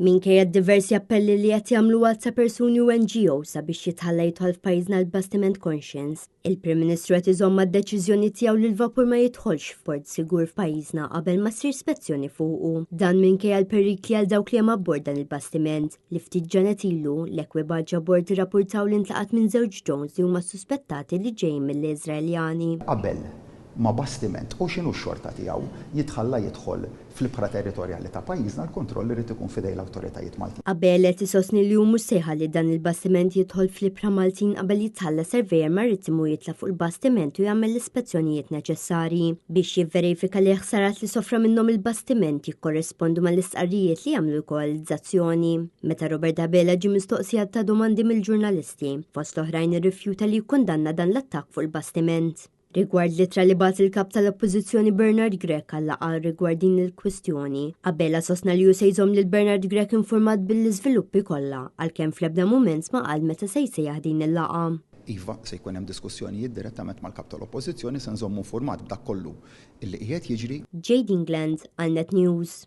Minkejja diversi appelli li qed jagħmlu ta' persuni u NGOs sabiex jitħalla jidħol f'pajjiżna l-bastiment Conscience, il-Prim Ministru qed iżomm d-deċiżjoni tiegħu li l-vapur ma jidħolx f'port sigur f'pajjiżna qabel ma ssir spezzjoni fuqu. Dan minkejja l-perikli għal dawk li hemm abbord dan il-bastiment li ftit ġranet ilu l-ekwipaġġ abbord irrappurtaw li ntlaqat minn żewġ drones li huma suspettati li ġejjin mill-Iżraeljani. Qabel ma bastiment u x'inhu x-xorta tiegħu jitħalla jidħol fl-ibħra territorjali ta' pajjiżna l-kontroll irid ikun fidej l-awtoritajiet Maltin. Qabel qed isostni li hu mhux sejħa li dan il-bastiment jidħol fl-ibħra Maltin qabel jitħalla servejer marittimu jitla' fuq il-bastiment u jagħmel l-ispezzjonijiet neċessarji biex jivverifika li ħsarat li sofra minnhom il-bastiment jikkorrespondu mal-istqarrijiet li jagħmlu l-koalizzazzjoni. Meta Robert Abela ġie mistoqsija ta' domandi mill-ġurnalisti, fost oħrajn irrifjuta li jikkundanna dan l-attakk fuq il-bastiment. Rigward litra li bat il-kap tal-Oppożizzjoni Bernard Grech għallaqa rigward din il-kwistjoni, Abela sostna li hu se jżomm lil Bernard Grech informat bil-iżviluppi kollha għalkemm fl-ebda mument ma qal meta se jsejjaħ din il-laqgħa. Iva se jkun hemm diskussjonijiet direttament mal-kap tal-Oppożizzjoni se nżommu informat b'dak kollu illi qiegħed jiġri. Jade England, għal Net News.